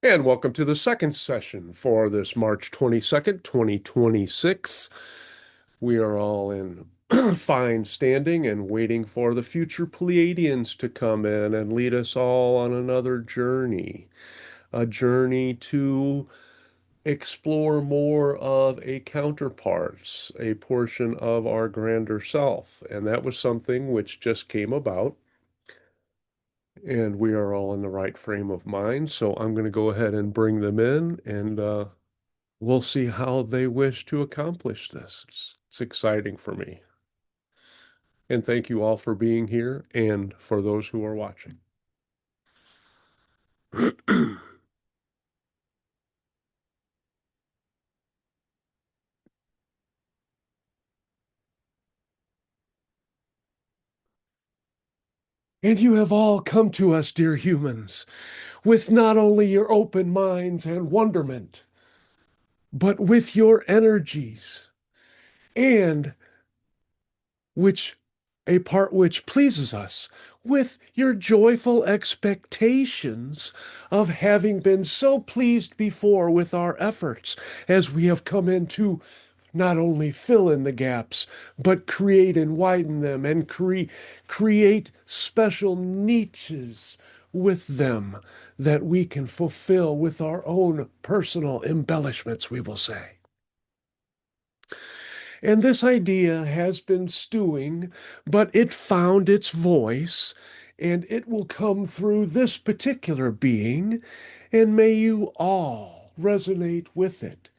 And welcome to the second session for this March 22nd, 2026. We are all in fine standing and waiting for the future Pleiadians to come in and lead us all on another journey. A journey to explore more of a counterparts, a portion of our grander self. And that was something which just came about. And we are all in the right frame of mind. So I'm going to go ahead and bring them in and we'll see how they wish to accomplish this. It's exciting for me. And thank you all for being here and for those who are watching. And you have all come to us, dear humans, with not only your open minds and wonderment, but with your energies and which a part which pleases us, with your joyful expectations of having been so pleased before with our efforts as we have come in to not only fill in the gaps, but create and widen them and create special niches with them that we can fulfill with our own personal embellishments, we will say. And this idea has been stewing, but it found its voice, and it will come through this particular being, and may you all resonate with it.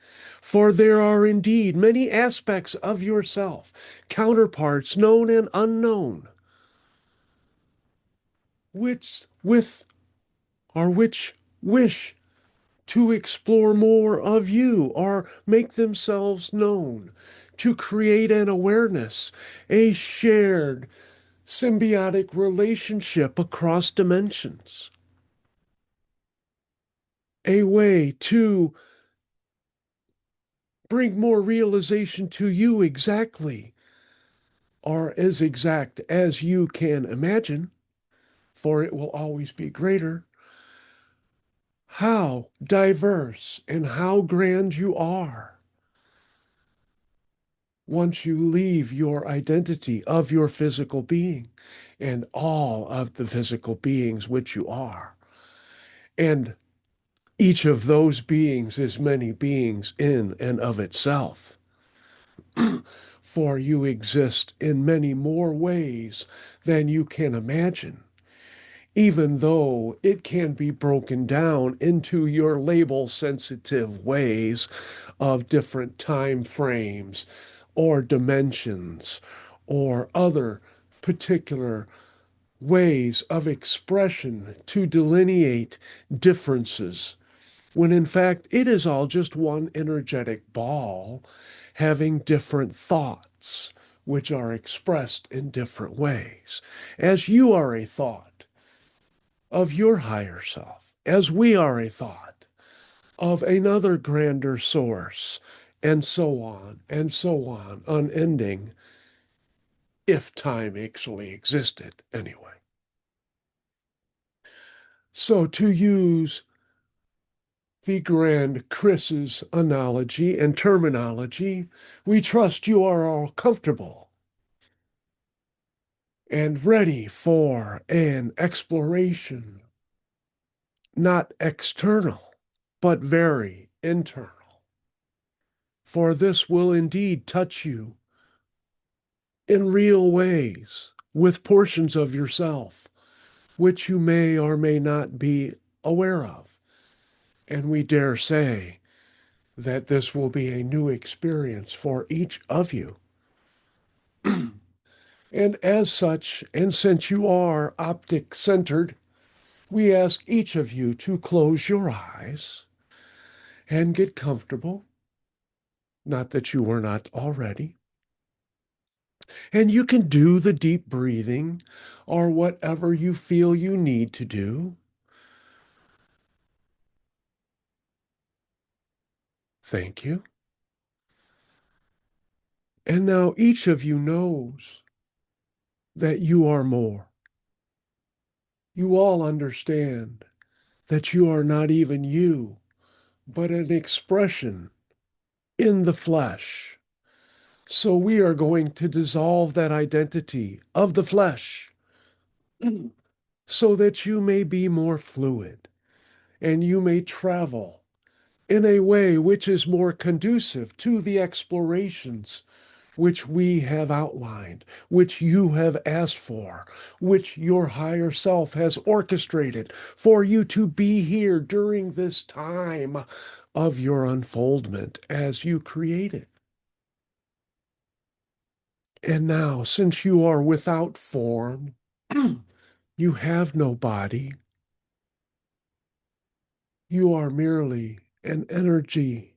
For there are indeed many aspects of yourself, counterparts known and unknown, which wish to explore more of you or make themselves known, to create an awareness, a shared symbiotic relationship across dimensions, a way to bring more realization to you exactly, or as exact as you can imagine, for it will always be greater, how diverse and how grand you are once you leave your identity of your physical being and all of the physical beings which you are. And each of those beings is many beings in and of itself. For you exist in many more ways than you can imagine, even though it can be broken down into your label sensitive ways of different time frames or dimensions or other particular ways of expression to delineate differences, when in fact it is all just one energetic ball having different thoughts which are expressed in different ways. As you are a thought of your higher self, as we are a thought of another grander source, and so on, unending, if time actually existed anyway. So, to use the grand Chris's analogy and terminology, we trust you are all comfortable and ready for an exploration, not external, but very internal. For this will indeed touch you in real ways with portions of yourself which you may or may not be aware of. And we dare say that this will be a new experience for each of you. And as such, and since you are optic centered, we ask each of you to close your eyes and get comfortable. Not that you were not already. And you can do the deep breathing or whatever you feel you need to do. Thank you. And now each of you knows that you are more. You all understand that you are not even you, but an expression in the flesh. So we are going to dissolve that identity of the flesh so that you may be more fluid and you may travel in a way which is more conducive to the explorations which we have outlined, which you have asked for, which your higher self has orchestrated for you to be here during this time of your unfoldment as you create it. And now, since you are without form, you have no body, you are merely an energy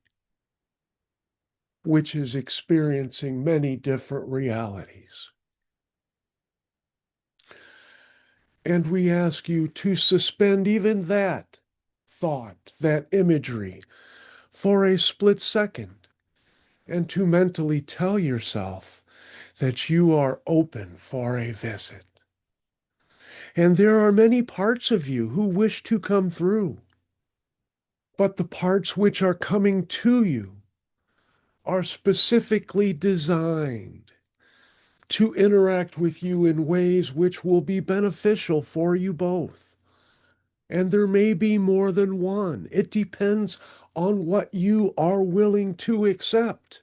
which is experiencing many different realities. And we ask you to suspend even that thought, that imagery, for a split second, and to mentally tell yourself that you are open for a visit. And there are many parts of you who wish to come through, but the parts which are coming to you are specifically designed to interact with you in ways which will be beneficial for you both. And there may be more than one. It depends on what you are willing to accept,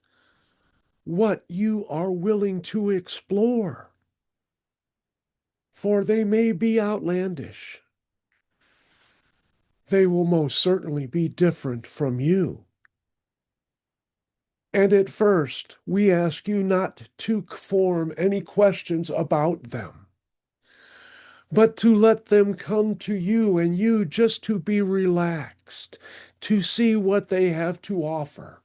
what you are willing to explore. For they may be outlandish. They will most certainly be different from you. And at first, we ask you not to form any questions about them, but to let them come to you and you just to be relaxed, to see what they have to offer,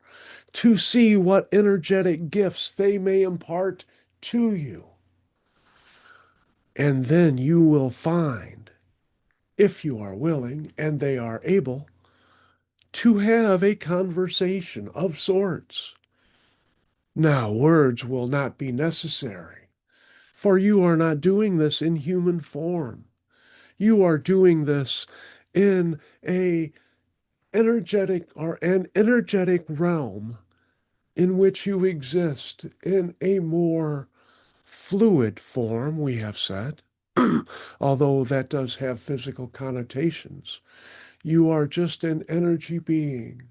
to see what energetic gifts they may impart to you. And then you will find, if you are willing and they are able, to have a conversation of sorts. Now, words will not be necessary, for you are not doing this in human form. You are doing this in an energetic realm in which you exist in a more fluid form, we have said, although that does have physical connotations. You are just an energy being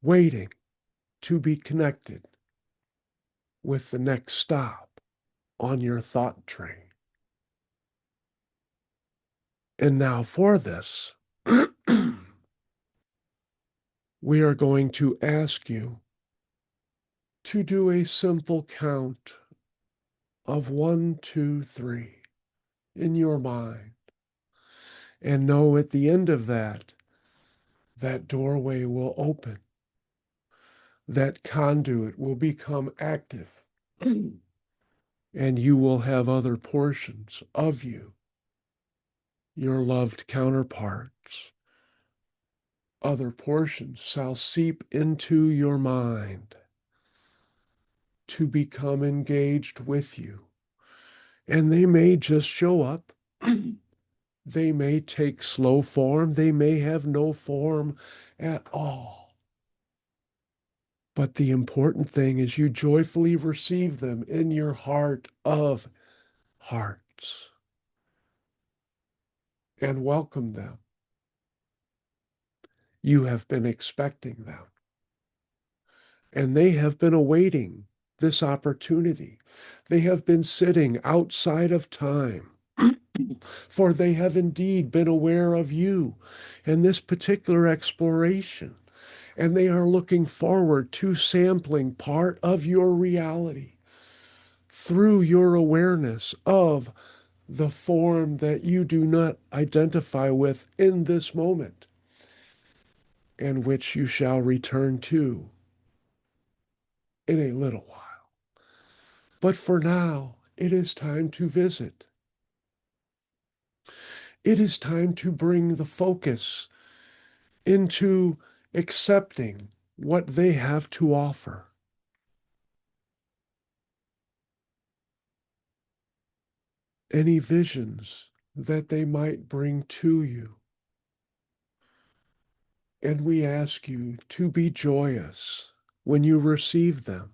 waiting to be connected with the next stop on your thought train. And now for this, we are going to ask you to do a simple count of 1, 2, 3 in your mind. And know at the end of that, that doorway will open. That conduit will become active. And you will have other portions of you, your loved counterparts. Other portions shall seep into your mind to become engaged with you. And they may just show up. They may take slow form. They may have no form at all. But the important thing is you joyfully receive them in your heart of hearts and welcome them. You have been expecting them. And they have been awaiting this opportunity. They have been sitting outside of time, for they have indeed been aware of you and this particular exploration. And they are looking forward to sampling part of your reality through your awareness of the form that you do not identify with in this moment, and which you shall return to in a little while. But for now, it is time to visit. It is time to bring the focus into accepting what they have to offer. Any visions that they might bring to you. And we ask you to be joyous when you receive them.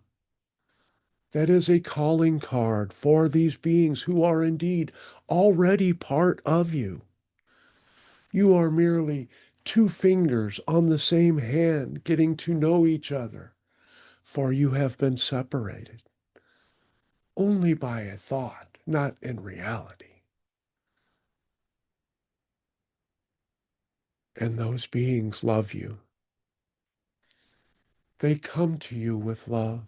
That is a calling card for these beings who are indeed already part of you. You are merely two fingers on the same hand getting to know each other, for you have been separated only by a thought, not in reality. And those beings love you. They come to you with love.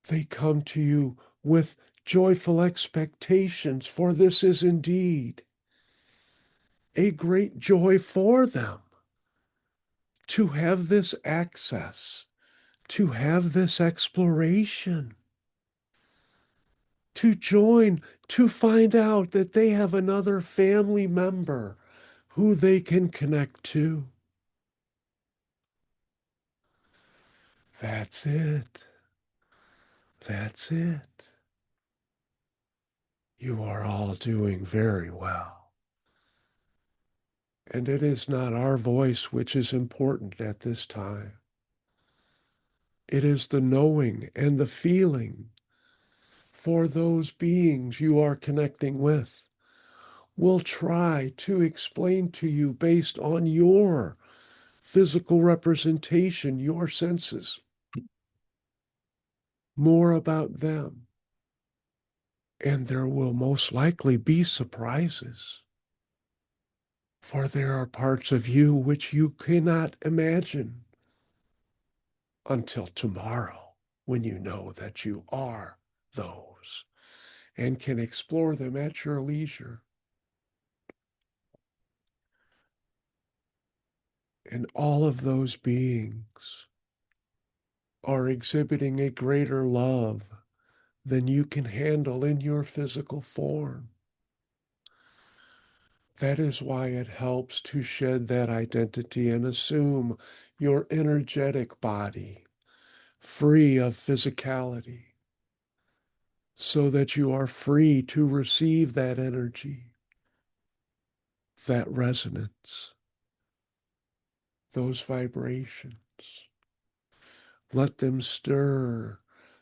They come to you with joyful expectations, for this is indeed a great joy for them to have this access, to have this exploration, to join, to find out that they have another family member who they can connect to. That's it. That's it. You are all doing very well. And it is not our voice which is important at this time. It is the knowing and the feeling for those beings you are connecting with. We'll try to explain to you based on your physical representation, your senses, more about them. And there will most likely be surprises. For there are parts of you which you cannot imagine until tomorrow, when you know that you are those and can explore them at your leisure. And all of those beings are exhibiting a greater love than you can handle in your physical form. That is why it helps to shed that identity and assume your energetic body, free of physicality, so that you are free to receive that energy, that resonance, those vibrations. Let them stir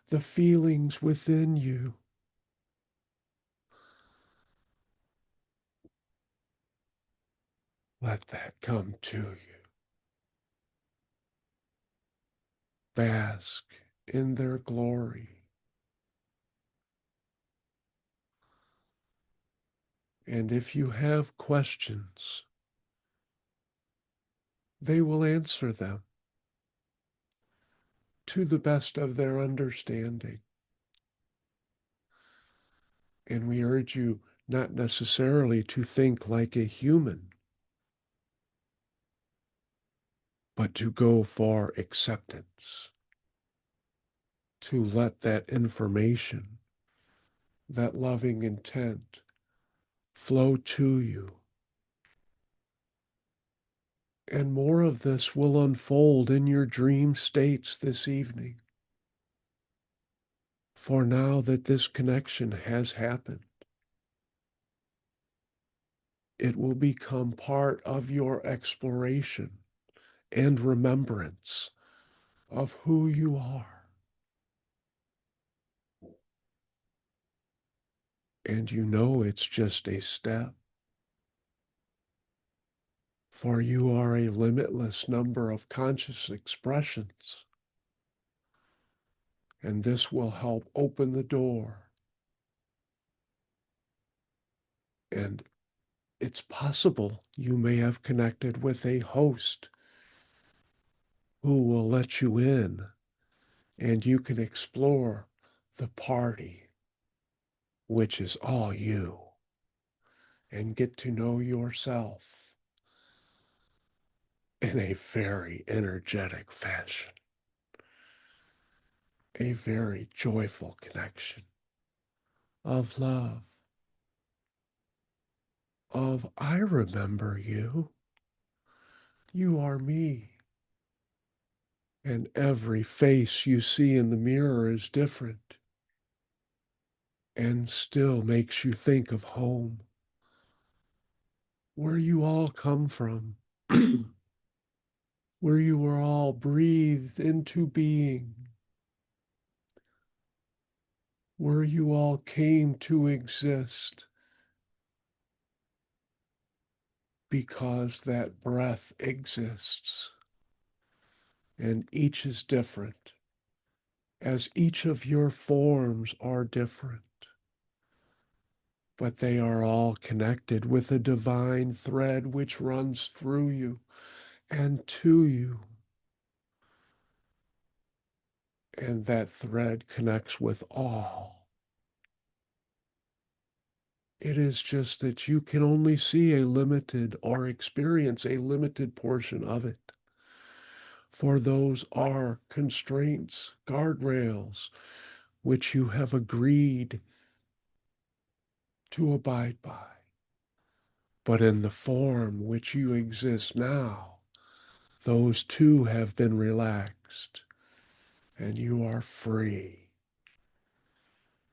the feelings within you. Let that come to you. Bask in their glory. And if you have questions, they will answer them to the best of their understanding. And we urge you not necessarily to think like a human, but to go for acceptance, to let that information, that loving intent, flow to you. And more of this will unfold in your dream states this evening. For now that this connection has happened, it will become part of your exploration and remembrance of who you are. And you know it's just a step, for you are a limitless number of conscious expressions. And this will help open the door. And it's possible you may have connected with a host who will let you in, and you can explore the party, which is all you, and get to know yourself in a very energetic fashion, a very joyful connection of love, of I remember you, you are me. And every face you see in the mirror is different and still makes you think of home. where you all come from, where you were all breathed into being, where you all came to exist because that breath exists, and each is different, as each of your forms are different, but they are all connected with a divine thread which runs through you and to you. And that thread connects with all. It is just that you can only see a limited or experience a limited portion of it. For those are constraints, guardrails, which you have agreed to abide by. But in the form which you exist now, those too have been relaxed, and you are free,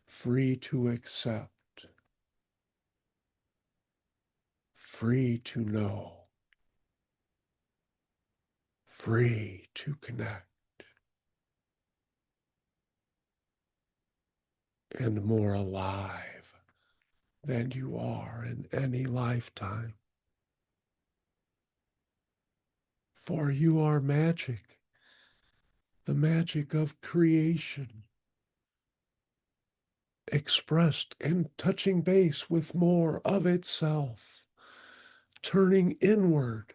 free to accept, free to know, free to connect, and more alive than you are in any lifetime. For you are magic, the magic of creation, expressed and touching base with more of itself, turning inward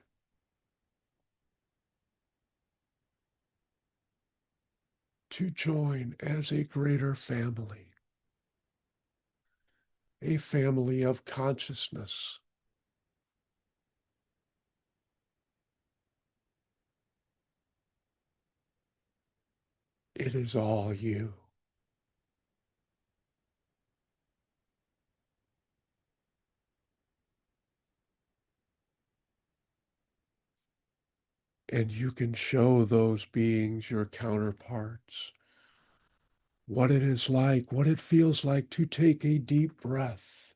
to join as a greater family, a family of consciousness. It is all you. And you can show those beings, your counterparts, what it is like, what it feels like to take a deep breath.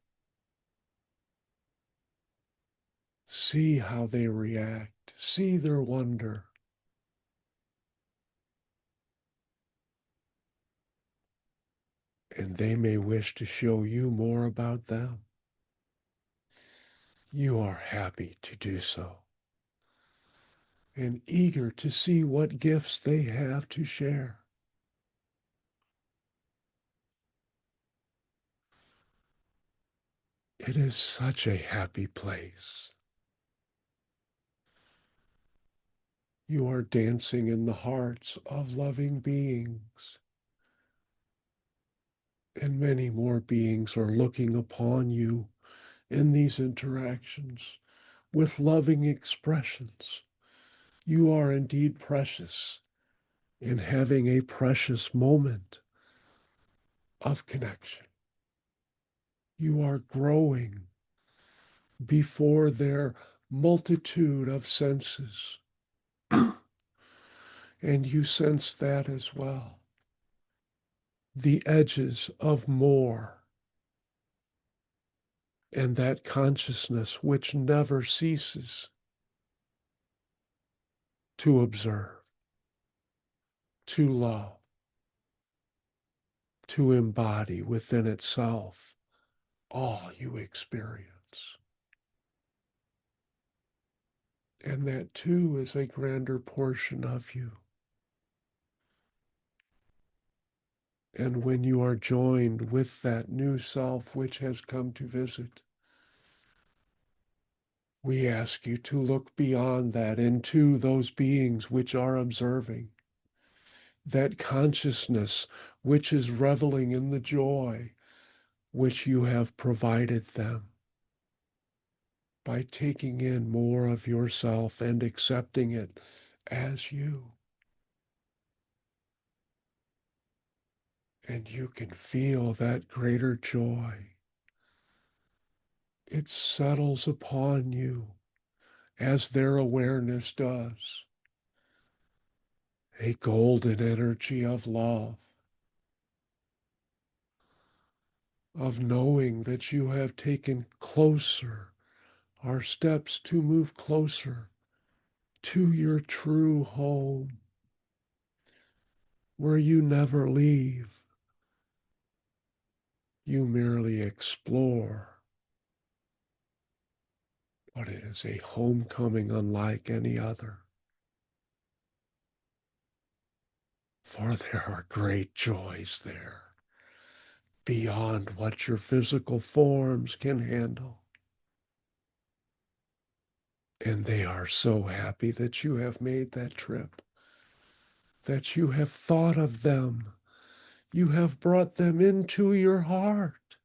See how they react, see their wonder. And they may wish to show you more about them. You are happy to do so, and eager to see what gifts they have to share. It is such a happy place. You are dancing in the hearts of loving beings, and many more beings are looking upon you in these interactions with loving expressions. You are indeed precious in having a precious moment of connection. You are growing before their multitude of senses, and you sense that as well. The edges of more, and that consciousness which never ceases to observe, to love, to embody within itself all you experience. And that too is a grander portion of you. And when you are joined with that new self which has come to visit, we ask you to look beyond that into those beings which are observing, that consciousness which is reveling in the joy which you have provided them by taking in more of yourself and accepting it as you. And you can feel that greater joy. It settles upon you as their awareness does. A golden energy of love, of knowing that you have taken closer, are steps to move closer to your true home, where you never leave. You merely explore, but it is a homecoming unlike any other. For there are great joys there, beyond what your physical forms can handle. And they are so happy that you have made that trip, that you have thought of them. You have brought them into your heart.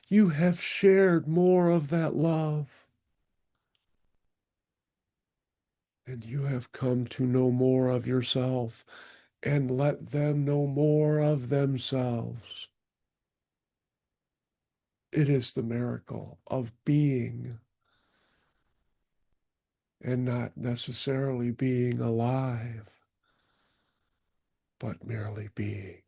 You have shared more of that love. And you have come to know more of yourself and let them know more of themselves. It is the miracle of being and not necessarily being alive, but merely being.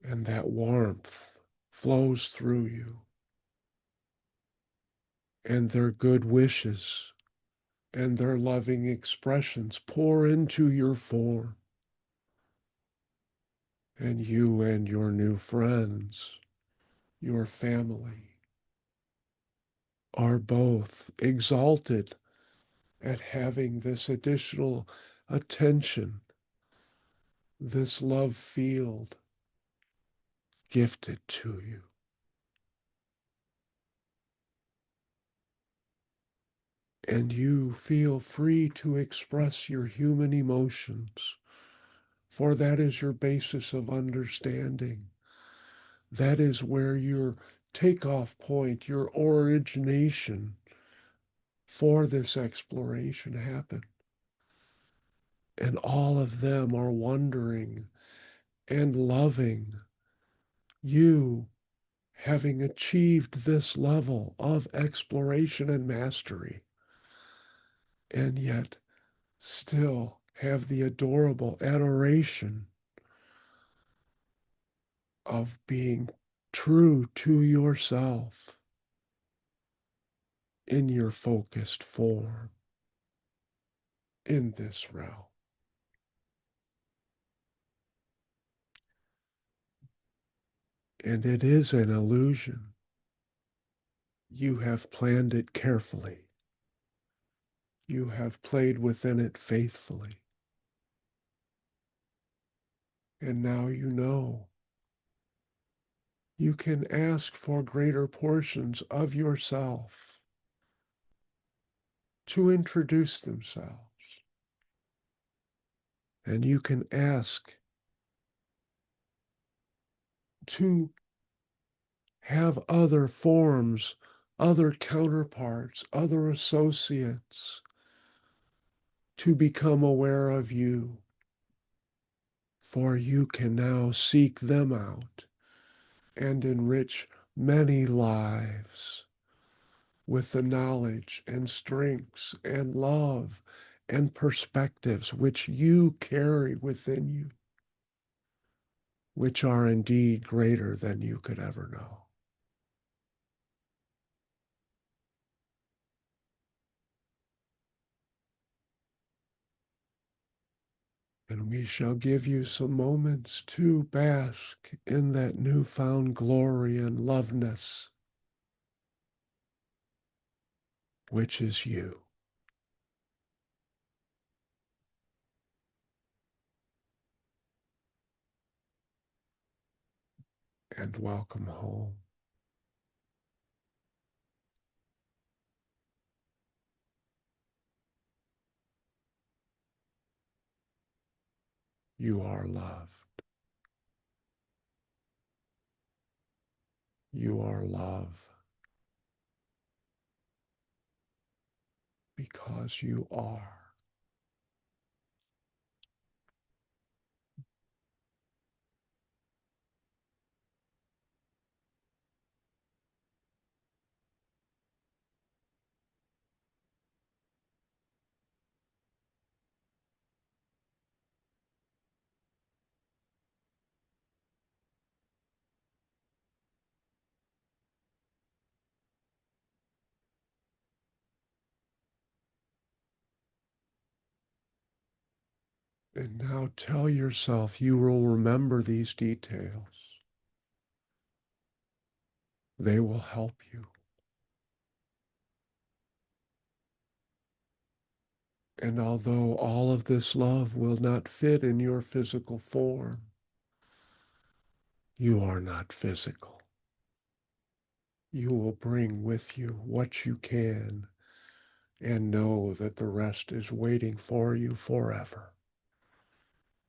And that warmth flows through you, and their good wishes and their loving expressions pour into your form. And you and your new friends, your family, are both exalted at having this additional attention, this love field gifted to you. And you feel free to express your human emotions, for that is your basis of understanding. That is where your takeoff point, your origination for this exploration happened. And all of them are wondering and loving you having achieved this level of exploration and mastery, and yet still have the adorable adoration of being true to yourself in your focused form in this realm. And it is an illusion. You have planned it carefully. You have played within it faithfully. And now you know. You can ask for greater portions of yourself to introduce themselves. And you can ask to have other forms, other counterparts, other associates to become aware of you. For you can now seek them out and enrich many lives with the knowledge and strengths and love and perspectives which you carry within you, which are indeed greater than you could ever know. And we shall give you some moments to bask in that newfound glory and loveness, which is you. And welcome home. You are loved. You are love because you are. And now tell yourself you will remember these details. They will help you. And although all of this love will not fit in your physical form, you are not physical. You will bring with you what you can and know that the rest is waiting for you forever.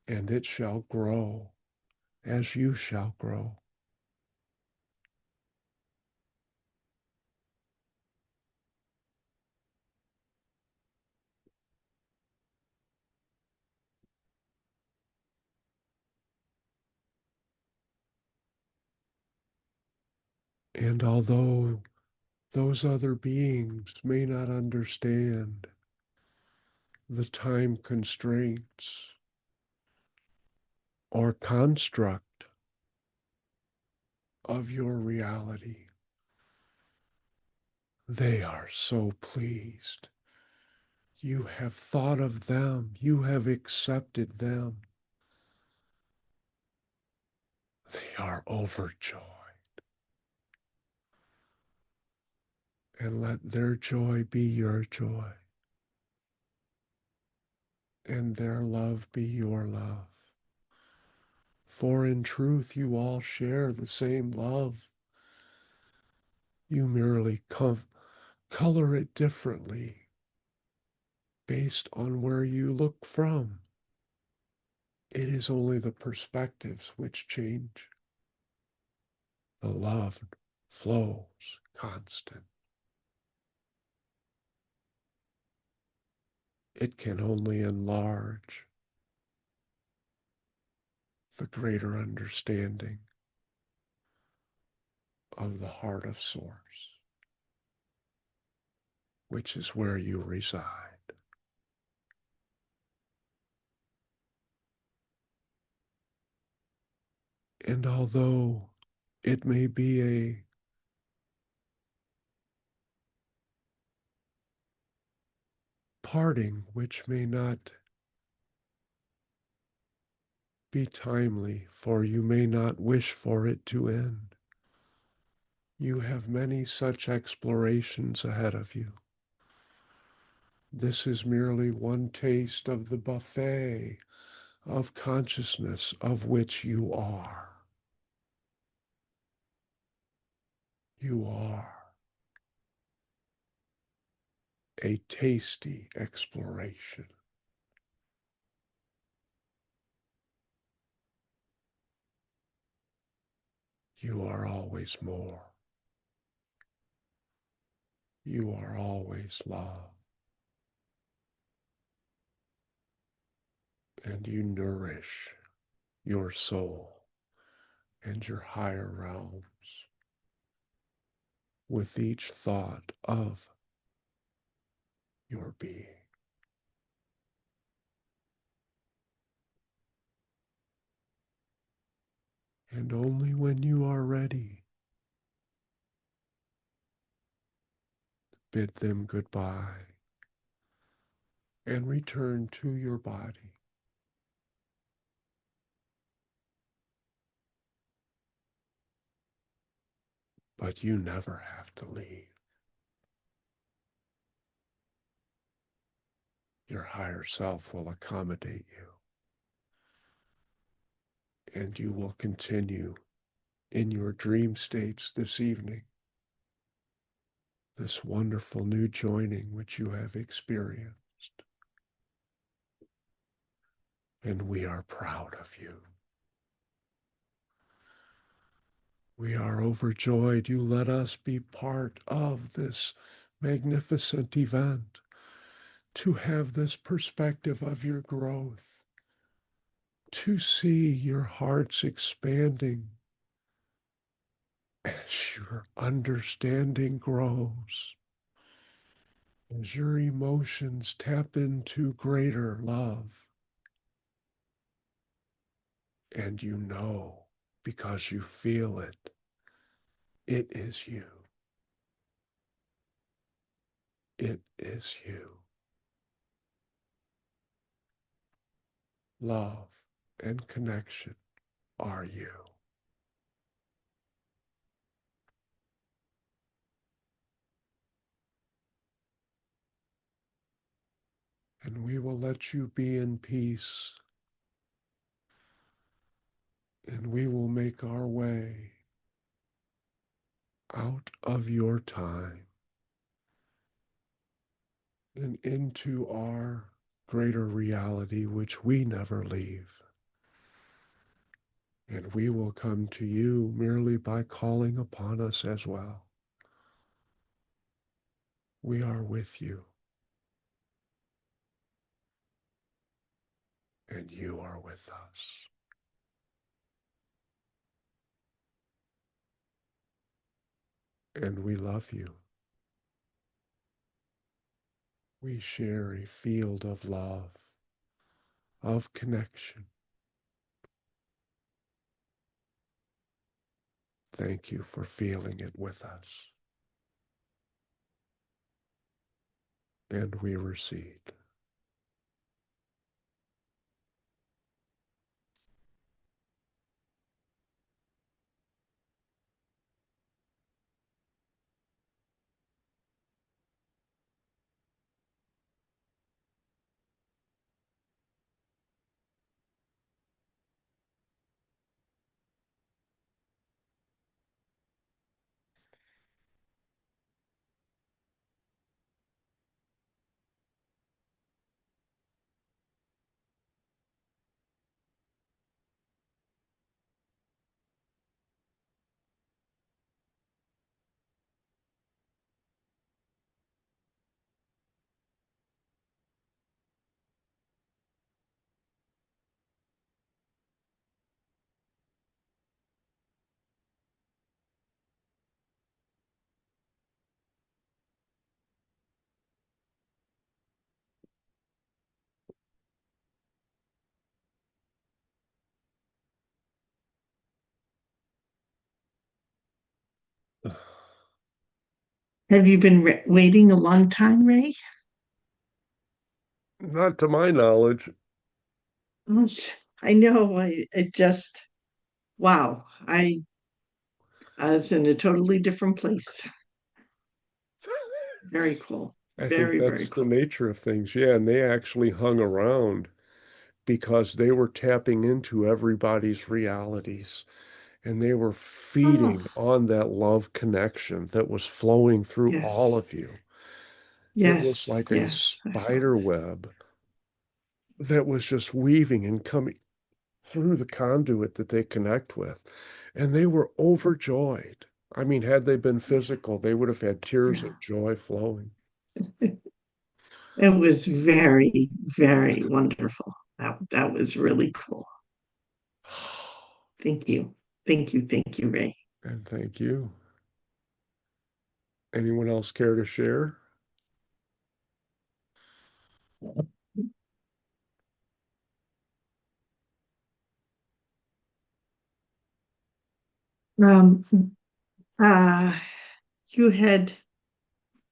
And it shall grow as you shall grow. And although those other beings may not understand the time constraints or construct of your reality, they are so pleased. You have thought of them. You have accepted them. They are overjoyed. And let their joy be your joy. And their love be your love. For in truth, you all share the same love. You merely color it differently based on where you look from. It is only the perspectives which change. The love flows constant. It can only enlarge the greater understanding of the heart of Source, which is where you reside. And although it may be a parting which may not be timely, for you may not wish for it to end, you have many such explorations ahead of you. This is merely one taste of the buffet of consciousness of which you are. You are a tasty exploration. You are always more. You are always love. And you nourish your soul and your higher realms with each thought of your being. And only when you are ready, bid them goodbye and return to your body. But you never have to leave. Your higher self will accommodate you, and you will continue in your dream states this evening, this wonderful new joining which you have experienced. And we are proud of you. We are overjoyed you let us be part of this magnificent event, to have this perspective of your growth, to see your hearts expanding as your understanding grows, as your emotions tap into greater love. And you know, because you feel it, it is you. It is you. love, and connection are you. And we will let you be in peace, and we will make our way out of your time and into our greater reality, which we never leave. And we will come to you merely by calling upon us as well. We are with you, and you are with us. And we love you. We share a field of love, of connection. Thank you for feeling it with us. And we recede. Have you been waiting a long time, Ray? Not to my knowledge. Oh, I know. I just, wow. I was in a totally different place. Very cool. I think Very, very that's the cool. nature of things. Yeah, and they actually hung around because they were tapping into everybody's realities and they were Oh, feeding on that love connection that was flowing through all yes. of you. It was Yes. like a Yes. I felt spider web that was just weaving and coming through the conduit that they connect with. And they were overjoyed. I mean, had they been it. physical, they would have had tears Yeah. of joy flowing. It was very, very wonderful. That was really cool. Thank you. Thank you. Thank you, Ray. And thank you. Anyone else care to share? Um, uh, you had,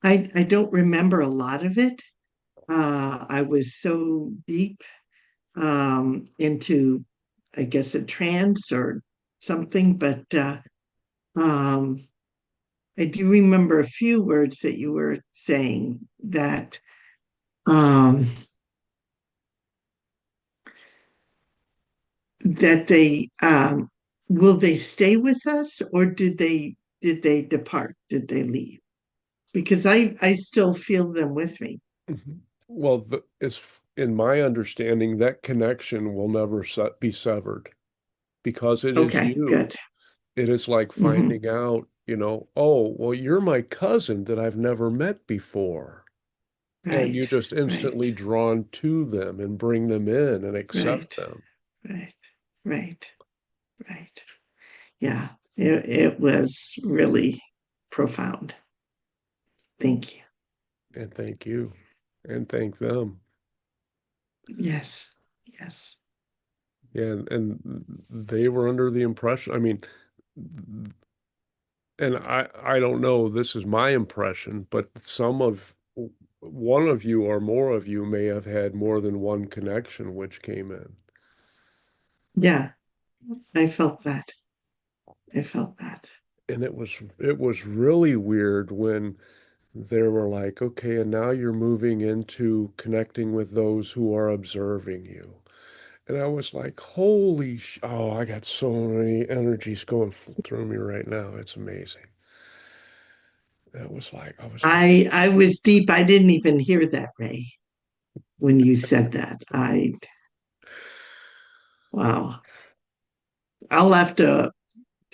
I don't remember a lot of it. I was so deep into, I guess, a trance or something, but um, I do remember a few words that you were saying um, that they will they stay with us or did they depart? Did they leave? Because I still feel them with me. Mhm. Well, as in my understanding, that connection will never be severed because it is Okay, you. good. It is like Hmm. finding out, oh, well, you're my cousin that I've never met before. And you Right, just right, instantly drawn to them and bring them in and accept right, them. right, right, right. Yeah, it was really profound. Thank you. And thank you. And thank them. Yes, yes. And they were under the impression, I mean, and I don't know, this is my impression, but one of you or more of you may have had more than one connection which came in. Yeah, I felt that. I felt that. And it was really weird when they were like, okay, and now you're moving into connecting with those who are observing you. And I was like, oh, I got so many energies going through me right now. It's amazing. I was like, I was deep. I didn't even hear that, Ray, when you said that. I wow. I'll have to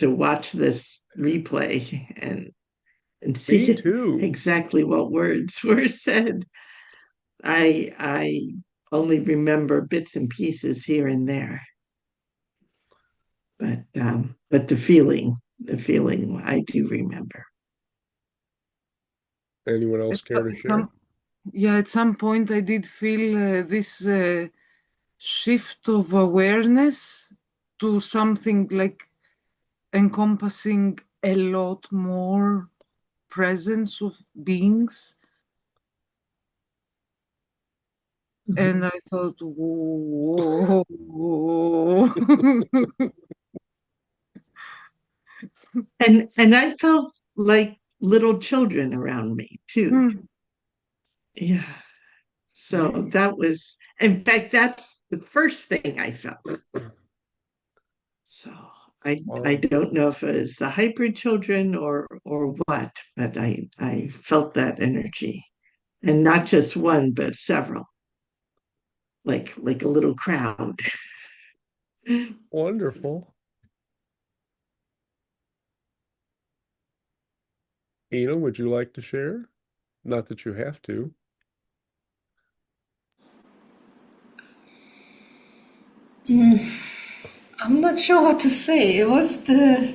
watch this replay and me see too. exactly what words were said. I only remember bits and pieces here and there, but the feeling I do remember. Anyone else At care to share? some, yeah, at some point I did feel this shift of awareness to something like encompassing a lot more presence of beings. Mhm. And I thought, whoa. And I felt like little children around me too. Hmm. Yeah. Me. So that was, in fact, that's the first thing I felt. So I Wow. don't know if it was the hybrid children or what, but I felt that energy, and not just one, but several, like a little crowd. Wonderful. Ina, would you like to share? Not that you have to. I'm not sure what to say. It was the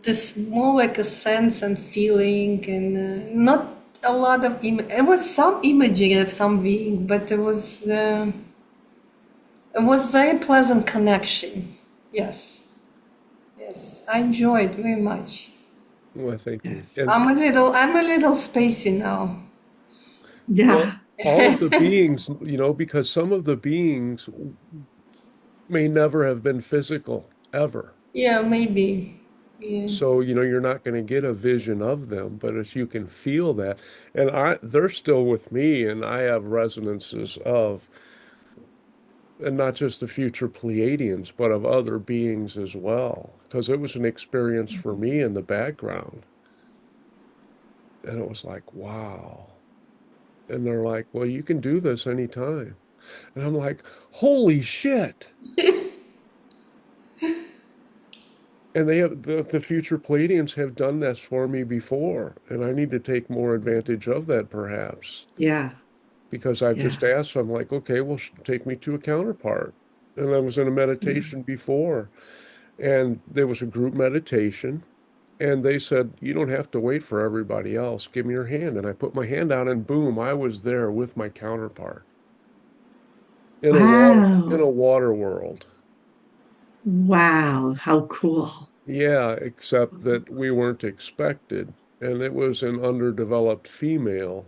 this more like a sense and feeling, and not a lot of it was some imagery of some being, but it was very pleasant connection. Yes, yes, I enjoyed very much. Well, thank you. Yes. And I'm a little spacey now. well, Yeah. all of the beings, because some of the beings may never have been physical ever. Yeah, maybe. Yeah. So, you're not going to get a vision of them, but if you can feel that, and they're still with me, and I have resonances of, and not just the future Pleiadians, but of other beings as well, because it was an experience for me in the background. And it was like, wow. And they're like, well, you can do this anytime. And I'm like, holy shit. And the future Pleiadians have done this for me before, and I need to take more advantage of that perhaps. Yeah. Because I've Yeah. just asked, I'm like, okay, well, take me to a counterpart. And I was in a Yeah. meditation before, and there was a group meditation, and they said, you don't have to wait for everybody else. Give me your hand. And I put my hand out, and boom, I was there with my counterpart in Wow. a water world. Wow. How cool. Yeah, except that we weren't expected, and it was an underdeveloped female.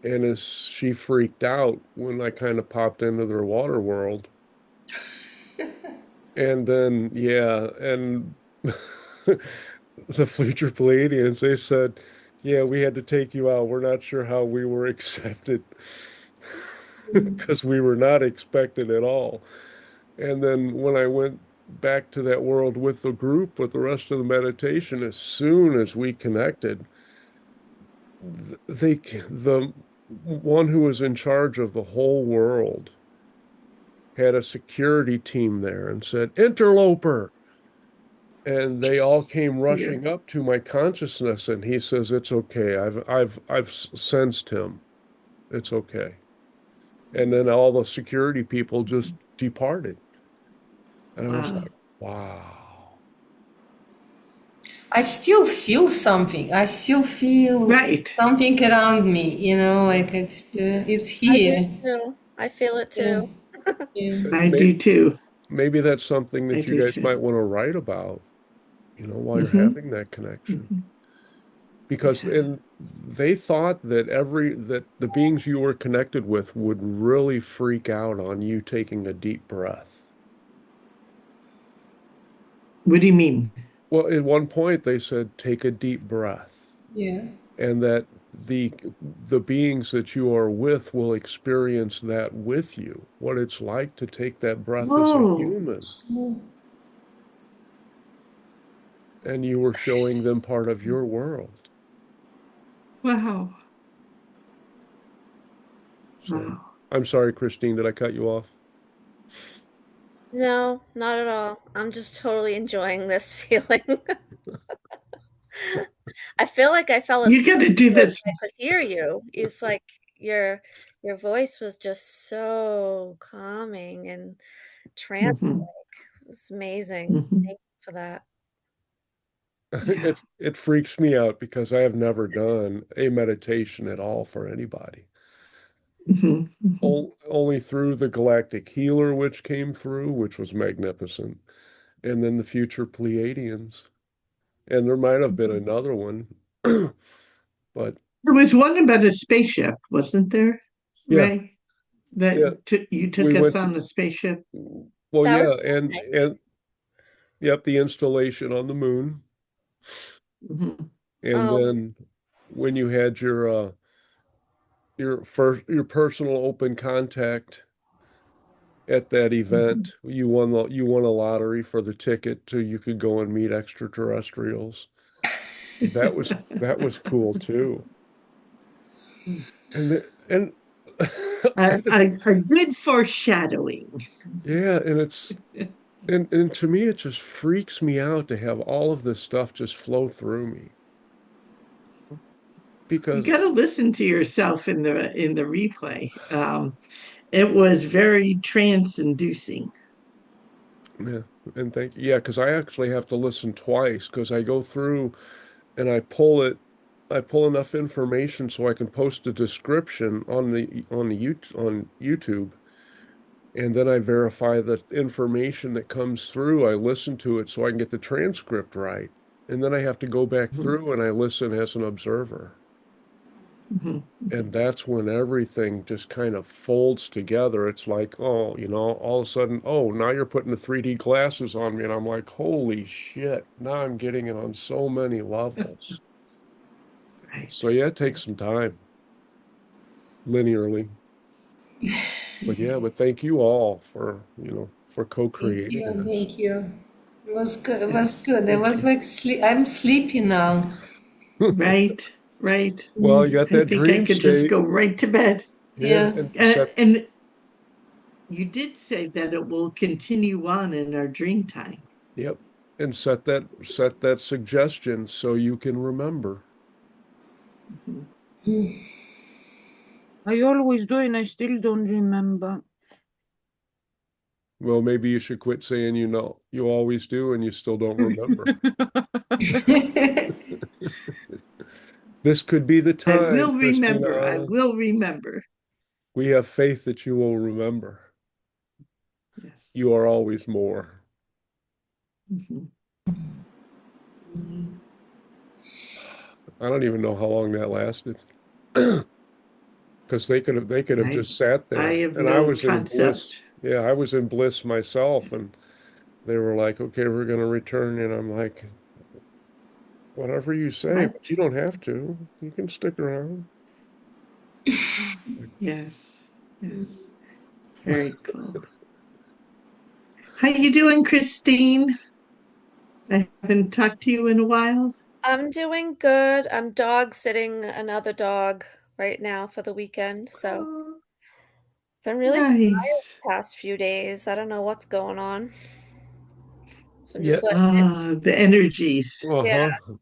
And as she freaked out when I kind of popped into their water world. And then, yeah, and the Future Pleiadians, they said, yeah, we had to take you out. We're not sure how we were accepted because we were not expected at all. And then when I went back to that world with the group, with the rest of the meditation, as soon as we connected, the one who was in charge of the whole world had a security team there and said, interloper. And they all came Yeah. rushing up to my consciousness, and he says, "It's okay. I've sensed him. It's okay." And then all the security people just departed, and I was Wow. like, "Wow." I still feel something. I still feel Right. something around me, like it's I do here. too. I feel it Yeah, too. yeah. I Maybe, do too. maybe that's something I that you do guys too. might want to write about, while you're Hmm. having that connection. Hmm. because Yeah. and they thought that that the beings you were connected with would really freak out on you taking a deep breath. What do you mean? Well, at one point they said, take a deep breath, Yeah. and that the beings that you are with will experience that with you, what it's like to take that breath as a Whoa. human. Mm. And you were showing them part of your world. Wow. So Wow. I'm sorry, Christine, did I cut you off? No, not at all. I'm just totally enjoying this feeling. I feel like I fell You asleep got to do because this. I could hear you. It's like your your voice was just so calming and trance. Mhm, It was amazing. mhm. Thank you for that. Yeah. It freaks me out because I have never done a meditation at all for anybody. Mhm, mhm, Only through the Galactic Healer, which came through, which was magnificent, and then the Future Pleiadians. And there might have been mhm. another one, but There was one about a spaceship, wasn't there? yeah, Right? yeah, You we took us went to, on a spaceship. well, That was yeah, nice. and yep, the installation on the moon, Mhm, and Oh, then when you had your personal open contact at that mhm. event, you won a lottery for the ticket to you could go and meet extraterrestrials. That was cool too. And A good foreshadowing. yeah, and and to me it just freaks me out to have all of this stuff just flow through me You because got to listen to yourself in the replay. It was very trance-inducing. yeah, and thank you. Yeah, because I actually have to listen twice because I go through and I pull enough information so I can post a description on on YouTube, and then I verify the information that comes through. I listen to it so I can get the transcript right, and then I have to go back Mhm, through and I listen as an observer. mhm, And mhm. that's when everything just kind of folds together. It's like, oh, all of a sudden, oh, now you're putting the 3D glasses on me. And I'm like, holy shit. Now I'm getting it on so many levels. Right. So yeah, it Right. takes some time linearly. But yeah, but thank you all for, for Thank co-creating you. this. Thank you. It was good. It was Yes. good. I Thank was you. like sleep. I'm sleepy now. Right. Right. Well, you got I that think I dream could just state. go right to bed. Yeah, Yeah. and set, And you did say that it will continue on in our dream time. yep, and set that suggestion so you can remember. Mhm. I always do and I still don't remember. Well, maybe you should quit saying you always do and you still don't remember. This could be the I time, will remember. I Christina. will remember. We have faith that you will remember. Yes. You are always more. Mhm. I don't even know how long that lasted. Because they could have I just sat I there. have And I no was in bliss. concept. Yeah, I was in bliss myself. And they were like, okay, we're going to return. And I'm like, whatever you say, What? but you don't have to. You can stick around. Yes. Yes. Very cool. How you doing, Christine? I haven't talked to you in a while. I'm doing good. I'm dog sitting another dog right now for the weekend, so Oh, been really tired nice. the past few days. I don't know what's going on. So I'm Yeah. just letting it, Ah, the energies. yeah, Uh-huh.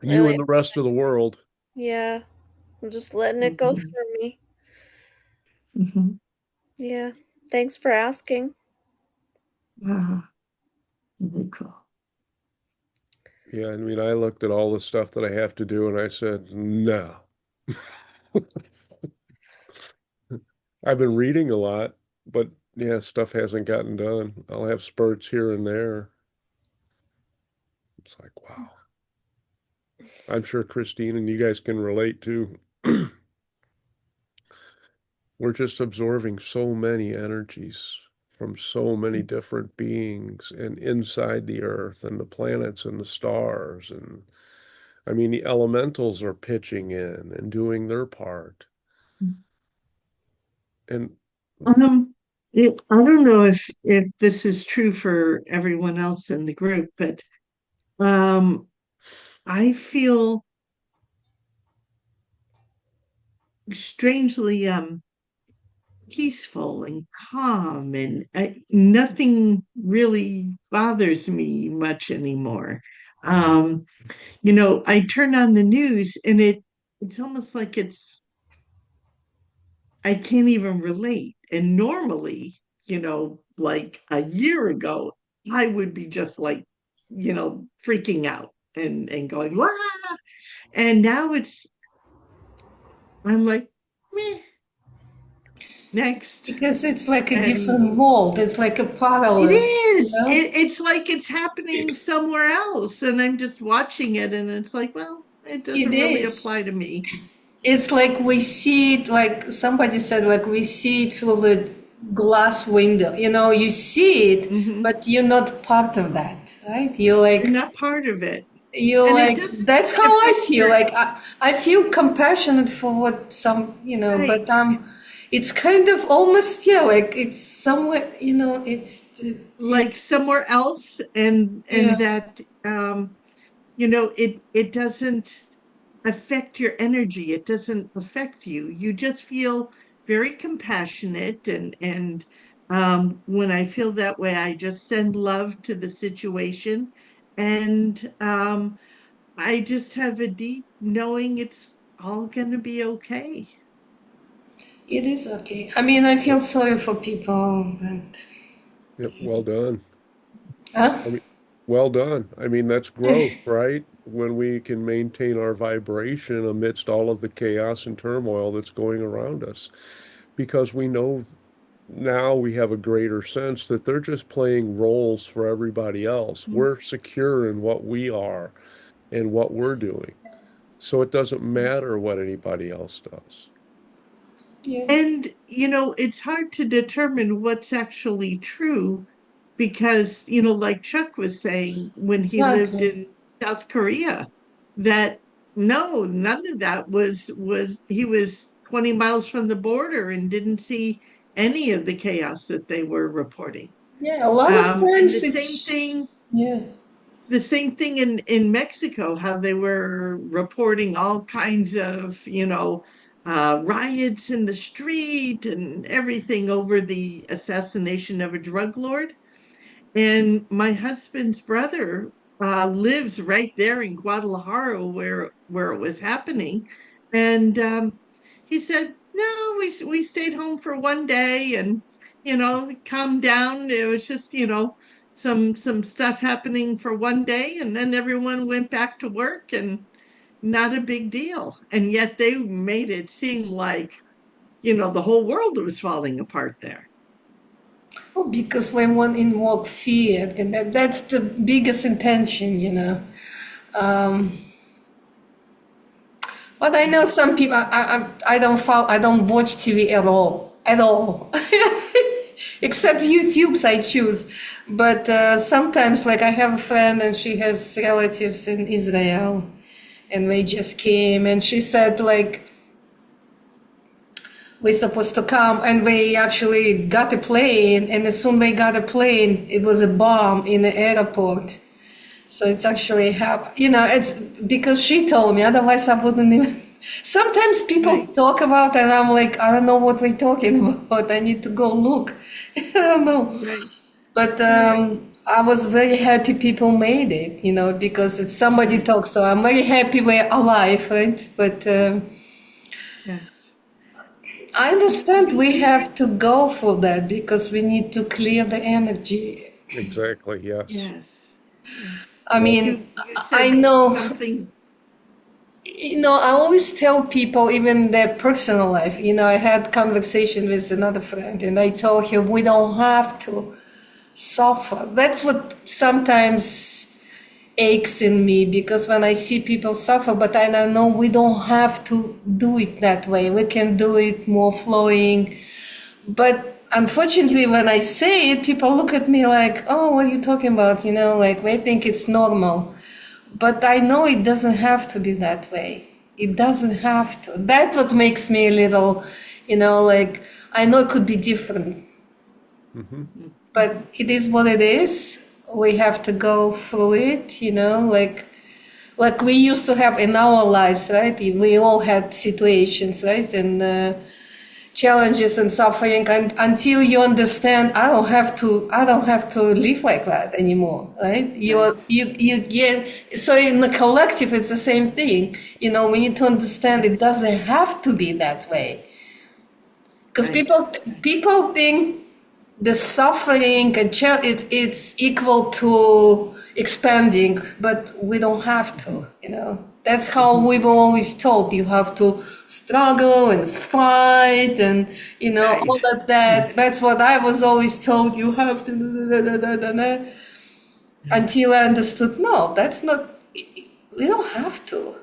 You really, and the rest of the world. yeah. I'm just letting it go Mhm, through me. mhm. Yeah. Thanks for asking. Ah, very cool. Yeah, I mean, I looked at all the stuff that I have to do and I said, no. I've been reading a lot, but yeah, stuff hasn't gotten done. I'll have spurts here and there. It's like, wow. I'm sure Christine and you guys can relate too. We're just absorbing so many energies from so many different beings and inside the earth and the planets and the stars. And I mean, the elementals are pitching in and doing their part. And Um, I don't know if this is true for everyone else in the group, but I feel strangely peaceful and calm, and nothing really bothers me much anymore. Um, I turn on the news and it's almost like I can't even relate. And normally, like a year ago, I would be just like, freaking out and going, "Wah!" And now I'm like, meh, next. Because it's like a And different world. It's like a it parallel, is. you know? It's like it's happening somewhere else. And I'm just watching it and it's like, well, it It doesn't really is. apply to me. It's like we see it, like somebody said, like we see it through the glass window. You see it, Hmm. but you're not part of that, right? You're not part of it. And it doesn't That's how I affect feel. your Like I feel compassionate for what but right. it's kind of almost, yeah, like it's somewhere, Like somewhere else and yeah, that it doesn't affect your energy. It doesn't affect you. You just feel very compassionate and when I feel that way, I just send love to the situation and I just have a deep knowing it's all going to be okay. it is okay. I mean, I yep, feel sorry for people, but yep, well done. huh? I mean, well done. I mean, that's growth, right? When we can maintain our vibration amidst all of the chaos and turmoil that's going around us. Because we know now we have a greater sense that they're just playing roles for everybody else. We're secure in what we are and what we're doing. So it doesn't matter what anybody else does. Yeah, And, it's hard to determine what's actually true because, like Chuck was saying when he lived exactly. in South Korea, that no, none of that he was 20 miles from the border and didn't see any of the chaos that they were reporting. Yeah, a lot of And times it's yeah. the same thing in Mexico, how they were reporting all kinds of, riots in the street and everything over the assassination of a drug lord. And my husband's brother lives right there in Guadalajara where it was happening. And he said, no, we stayed home for one day and, calmed down. It was just, some stuff happening for one day and then everyone went back to work and not a big deal. And yet they made it seem like, the whole world was falling apart there. Oh, because when one invoke fear, and that's the biggest intention. Um, but I know some people. I don't follow. I don't watch TV at all, except YouTube's I choose. But sometimes, like I have a friend, and she has relatives in Israel, and they just came, and she said like we're supposed to come, and we actually got a plane, and as soon they got a plane, it was a bomb in the airport. So it's actually it's because she told me, otherwise I wouldn't even. Sometimes people Right, talk about and I'm like, I don't know what we're talking about. I need to go look. I don't know. right, But right. I was very happy people made it, because it's somebody Yes, talks. So I'm very happy we're alive, right? But yes. I understand we have to go for that because we need to clear the energy. Exactly, yes. Yes, yes. I Well, mean, You I said know, something. I always tell people, even their personal life, I had conversation with another friend and I told her we don't have to suffer. That's what sometimes aches in me, because when I see people suffer, but I know we don't have to do it that way. We can do it more flowing. But unfortunately, when I say it, people look at me like, oh, what are you talking about? Like they think it's normal. But I know it doesn't have to be that way. It doesn't have to. That's what makes me a little, like, I know it could be different. Mm-hmm. But it is what it is. We have to go through it, like we used to have in our lives, right? We all had situations, right? And challenges and suffering, and until you understand, I don't have to live like that anymore, right? You get, so in the collective it's the same thing. We need to understand it doesn't have to be that way, because people think the suffering and it's equal to expanding, but we don't have to. That's how we were always told. You have to struggle and fight, and all of that. That's what I was always told. You have to until I understood. No, that's not. We don't have to.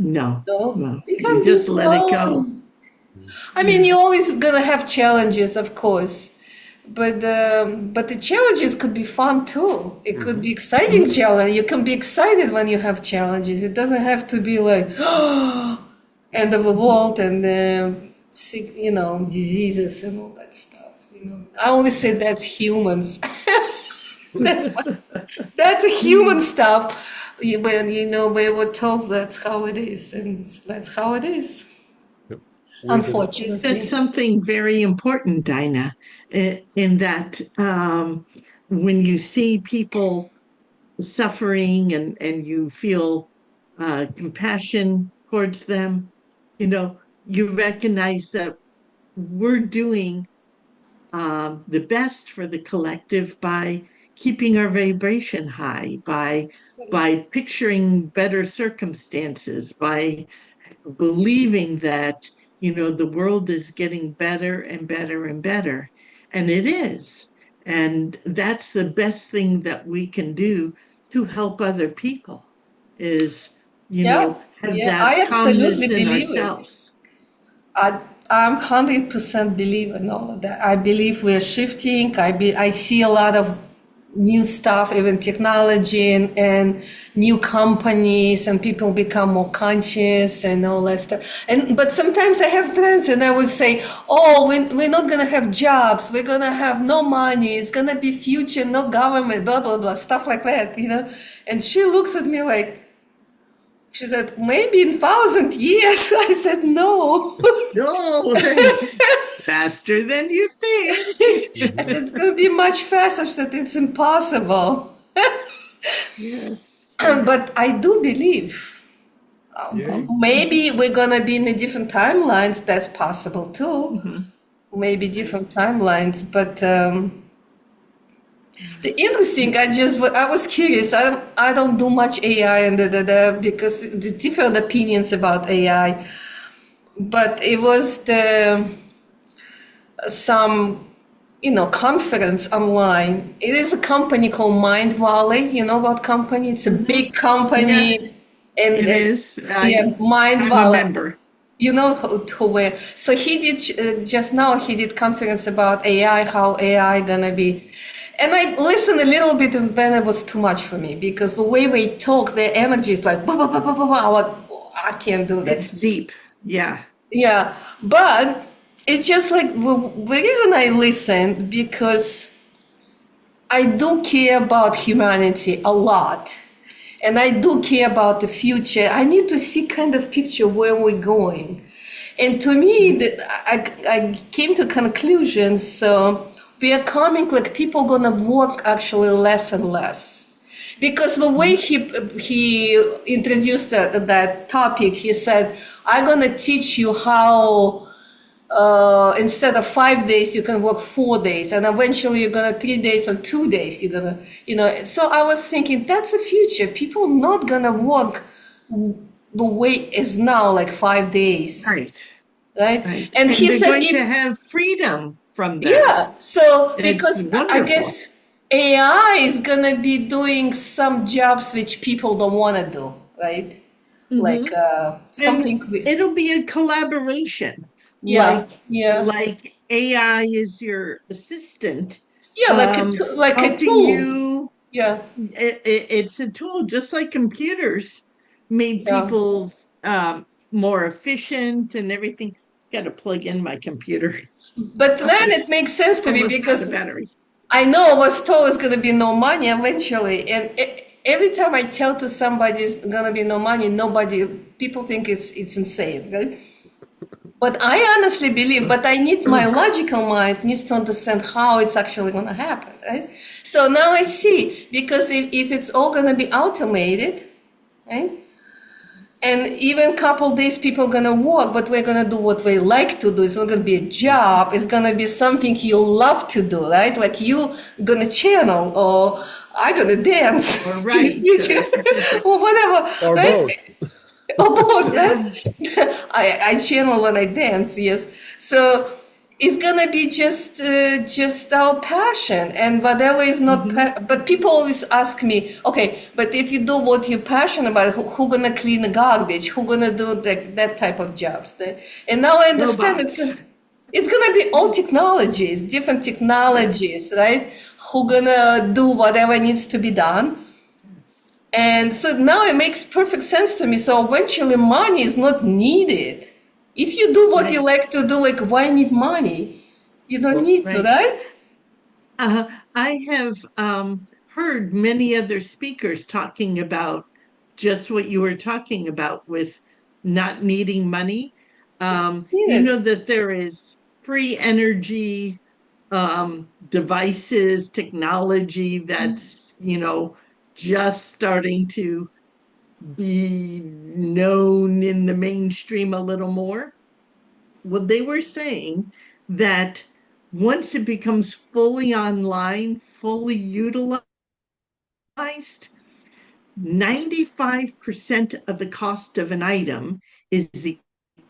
No. You just let it go. I mean, you're always gonna have challenges, of course. But the challenges could be fun too. It could be exciting challenge. You can be excited when you have challenges. It doesn't have to be like end of the world and sick, diseases and all that stuff. I always say that's humans. that's a human stuff. When we were told that's how it is, and that's how it is. Unfortunately, that's something very important, Dinah, in that when you see people suffering and you feel compassion towards them, you recognize that we're doing the best for the collective by keeping our vibration high, by picturing better circumstances, by believing that the world is getting better and better and better. And it is. And that's the best thing that we can do to help other people is, have that calmness in ourselves. I'm 100% believe in all of that. I believe we're shifting. I see a lot of new stuff, even technology and new companies, and people become more conscious and all that stuff. But sometimes I have friends and I would say, oh, we're not going to have jobs. We're going to have no money. It's going to be future, no government, blah, blah, blah, stuff like that, And she looks at me like, she said, maybe in 1,000 years. I said, no. No, faster than you think. I said, it's going to be much faster. She said, it's impossible. Yes. But I do believe maybe we're going to be in a different timelines. That's possible too. Mm-hmm. Maybe different timelines. But the interesting, I was curious. I don't do much AI and because the different opinions about AI. But it was some conference online. It is a company called Mind Valley. You know what company? It's a big company. Yeah, and it is. Mind I'm Valley. a member. You know who were. So he did just now. He did conference about AI, how AI gonna be. And I listened a little bit, and then it was too much for me because the way they talk, their energy is like, bah, bah, bah, bah, bah. Like, I can't do that. It's deep. Yeah. Yeah, but it's just like the reason I listen because I do care about humanity a lot, and I do care about the future. I need to see kind of picture where we're going, and to me, I came to conclusions. So we are coming like people gonna work actually less and less, because the way he introduced that topic, he said, "I'm gonna teach you how." Instead of 5 days, you can work 4 days, and eventually you're gonna 3 days or 2 days. You're gonna, So I was thinking that's the future. People not gonna work the way is now, like 5 days, right? And he they're said going to have freedom from that. Yeah. So it's because wonderful. I guess AI is gonna be doing some jobs which people don't want to do, right? Like Mm-hmm. And something it'll be a collaboration, yeah, like yeah, AI is your assistant, yeah, like a helping tool. you. Yeah, It's a tool, just like computers made yeah. people's more efficient and everything. Got to plug in my computer. But then it makes sense to me Almost out because of battery. I know I was told it's gonna be no money eventually, and every time I tell to somebody it's gonna be no money, nobody people think it's insane, right? But I honestly believe, but I need my logical mind needs to understand how it's actually gonna happen, right? So now I see because if it's all gonna be automated, right? And even couple days people gonna work, but we're gonna do what we like to do. It's not gonna be a job. It's gonna be something you love to do, right? Like you gonna channel or I gonna dance Or in the right. future or whatever, Or right? both. Or both, Yeah. right? I channel and I dance, yes. So it's gonna be just our passion and whatever is not. Hmm. But people always ask me, okay, but if you do what you're passionate about, who gonna clean the garbage? Who gonna do that type of jobs? And now I understand Robots. it's gonna be all technologies, different Right. technologies, right? Who gonna do whatever needs to be done? And so now it makes perfect sense to me. So eventually, money is not needed. If you do what you Right. like to do, like, why need money? You don't Well, need to, Right. right? I have heard many other speakers talking about just what you were talking about with not needing money. It's You know needed. that there is free energy devices, technology that's, just starting to be known in the mainstream a little more. Well, they were saying that once it becomes fully online, fully utilized, 95% of the cost of an item is the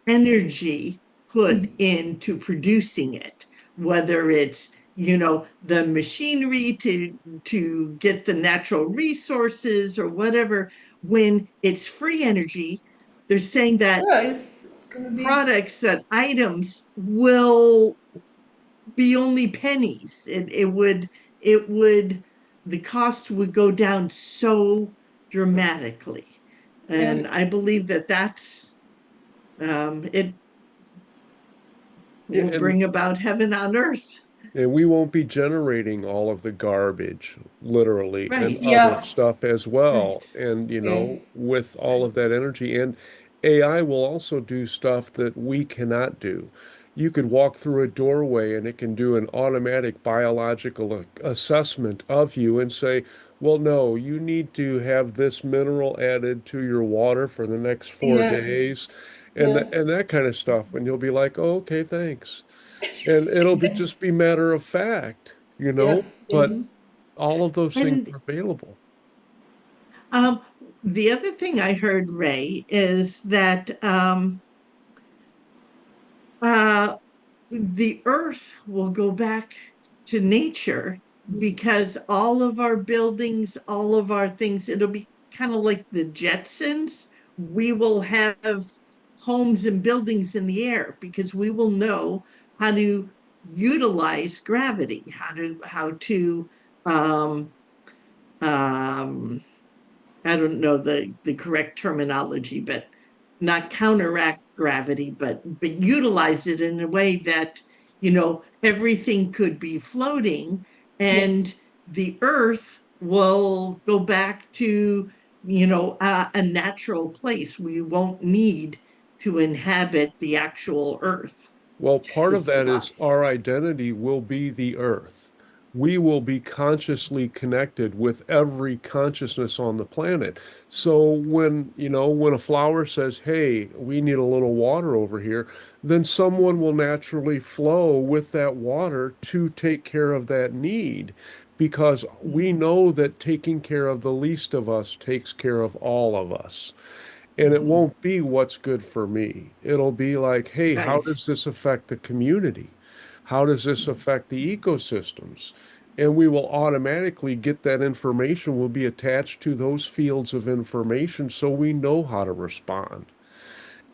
energy put into producing it, whether it's the machinery to get the natural resources or whatever. When it's free energy, they're saying that Right. It's gonna be. products, that items will be only pennies. It would the cost would go down so dramatically. And And I believe that that's it yeah, will bring about heaven on earth. and we won't be generating all of the garbage, literally, and Right, other yeah, stuff as right. well. And, yeah, with all of that energy. And AI will also do stuff that we cannot do. You could walk through a doorway and it can do an automatic biological assessment of you and say, well, no, you need to have this mineral added to your water for the next four yeah, days, and yeah, that kind of stuff. And you'll be like, oh, okay, thanks. And it'll be just be matter of fact, yeah, yeah. but all of those things And are available. um, the other thing I heard, Ray, is that uh, the earth will go back to nature because all of our buildings, all of our things, it'll be kind of like the Jetsons. We will have homes and buildings in the air because we will know how to utilize gravity, how to um, um, I don't know the correct terminology, but not counteract gravity, but utilize it in a way that everything could be floating, Yeah. and the Earth will go back to a natural place. We won't need to inhabit the actual Earth. Well, part To of that survive. is our identity will be the earth. We will be consciously connected with every consciousness on the planet. So when a flower says, "Hey, we need a little water over here," then someone will naturally flow with that water to take care of that need because we know that taking care of the least of us takes care of all of us. And it Mhm. won't be what's good for me. It'll be like, hey, how Right. does this affect the community? How does this affect the ecosystems? and we will automatically get that information will be attached to those fields of information so we know how to respond.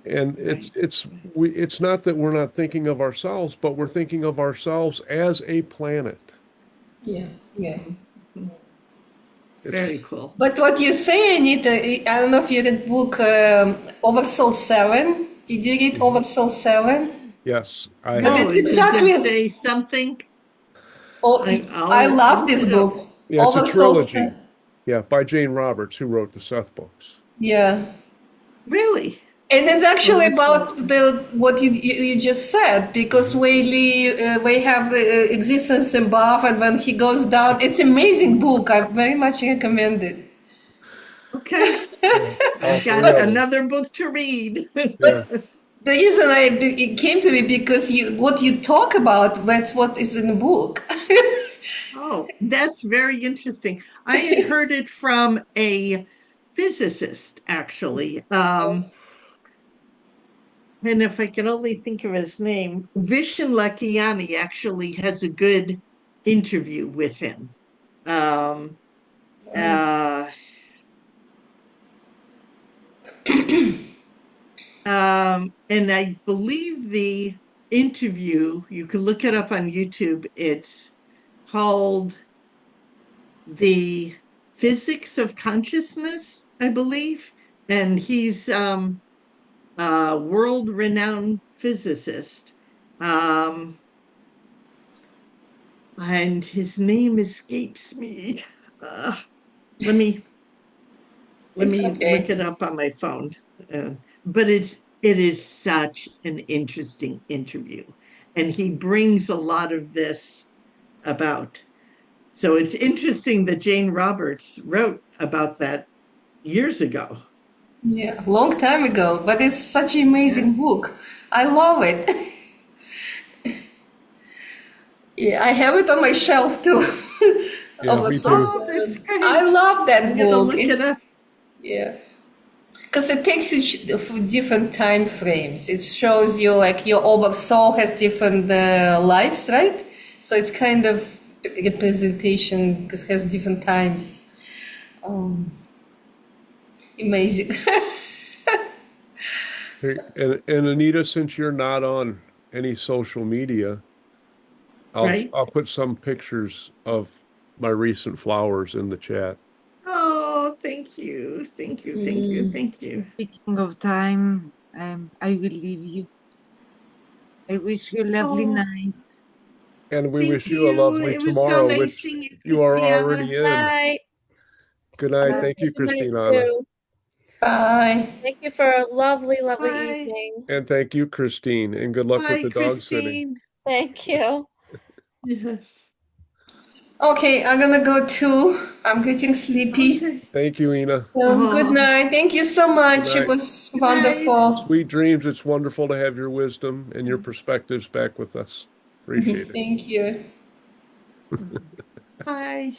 And Right. it's not that we're not thinking of ourselves, but we're thinking of ourselves as a planet. Yeah, yeah. It's Very cool. But what you say, Anita, I don't know if you read book Oversoul 7. Did you read Oversoul 7? yes, I But have. No, it's does it exactly, say something? oh, I I'll love look this it up. book. Yeah, it's a Oversoul trilogy. 7. Yeah, by Jane Roberts, who wrote the Seth books. Yeah. Really? And it's actually Oversoul. about the what you just said, because we have existence above, and when he goes down, it's amazing book. I very much recommend it. Okay. Yeah, all I've got three of them. another book to read. Yeah, The reason it came to me because what you talk about, that's what is in the book. Oh, that's very interesting. I had heard it from a physicist, actually. And if I can only think of his name, Vishen Lakhiani actually has a good interview with him. Um, uh, and I believe the interview, you can look it up on YouTube. It's called The Physics of Consciousness, I believe. And he's a world-renowned physicist. And his name escapes me. Let me It's look okay. it up on my phone. Uh, but it is such an interesting interview, and he brings a lot of this about. So it's interesting that Jane Roberts wrote about that years ago. Yeah, long time ago, but it's such an Yeah. amazing book. I love it. Yeah, I have it on my shelf too. yeah, Over me Soul too. Oh, that's 7. I great. love I'm that gonna book. look it It's up. yeah, because it takes you for different time frames. It shows you like your over soul has different lives, right? So it's kind of representation because it has different times. Um, amazing. Hey, and Anita, since you're not on any social media, Right? I'll put some pictures of my recent flowers in the chat. Oh, thank you. Thank you. Thank you. Mm. Thank you. Speaking of time, I will leave you. I wish you a lovely Oh, night. And we thank wish you a you. lovely It was so tomorrow, nice which seeing you, you are Christiana. already in. Night. Good night. Have Thank a you, good night Christina. too. Bye. Thank you for a lovely, lovely Bye. evening. And thank you, Christine. And good luck with Bye, the dog sitting. Christine. Thank you. Yes. Okay, I'm gonna go too. I'm getting sleepy. Okay. Thank you, Ina. So good Oh, night. Thank you so Good much. It night. was good night. wonderful. Sweet dreams. It's wonderful to have your wisdom and your Yes. perspectives back with us. Appreciate it. Thank you. Bye.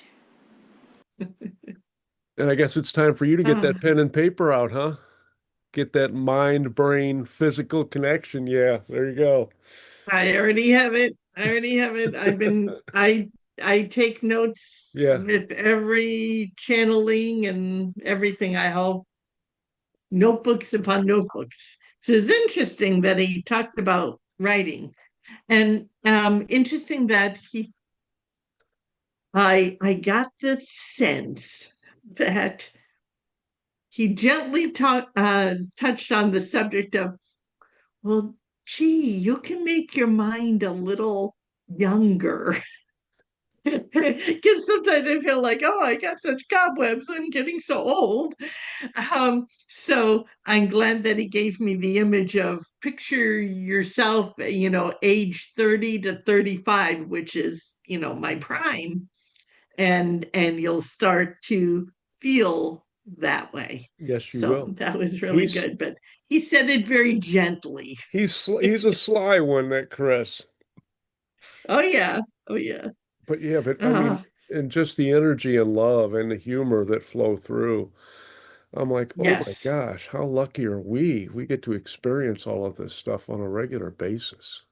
And I guess it's time for you to get Ah, that pen and paper out, huh? Get that mind brain physical connection. Yeah, there you go. I already have it. I already have it. I take notes Yeah. with every channeling and everything. I have notebooks upon notebooks. So it's interesting that he talked about writing, and interesting that I got the sense that he gently touched on the subject of, well, gee, you can make your mind a little younger. Because sometimes I feel like, oh, I got such cobwebs. I'm getting so old. So I'm glad that he gave me the image of picture yourself, age 30 to 35, which is, my prime, and you'll start to feel that way. Yes, you So will. that was really He's good. But he said it very gently. he's a sly one, that Chris. Oh yeah. Oh yeah. But yeah, but I Uh, mean, and just the energy and love and the humor that flow through. I'm like, oh my yes. gosh, how lucky are we? We get to experience all of this stuff on a regular basis.